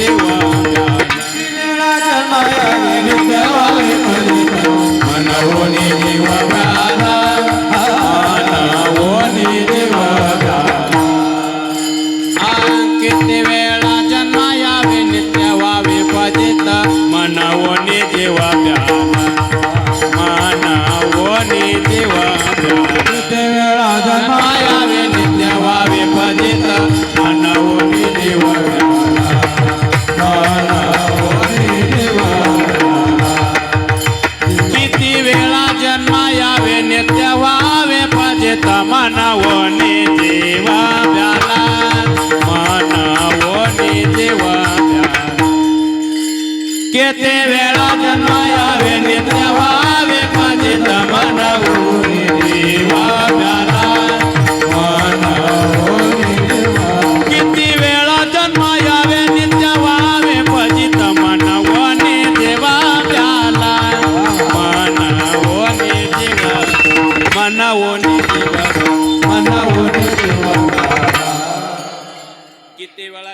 जीव वेळा जन्माया नित्य व्हावे फजित मनवोनी जीव व्याला मनवोनी जीव किती वेळा जन्मा यावे नित्य व्हावे फजित मनवोनी जीव व्याला मनवोनी जीव किती वेळा जन्मा यावे नित्य व्हावे फजित मनवोनी जीव किती वेळा जन्मा यावे नित्य व्हावे फजित मनवोनी जीव व्याला मनवोनी जीव किती वेळा जन्मा यावे नित्य व्हावे फजित मनवोनी जीव व्याला मनवोनी जीव किती वेळा जन्मा यावे नित्य व्हावे फजित मनवोनी जीव व्याला मनवोनी जीव मनवोनी जीव मनवोनी जीव किती वेळा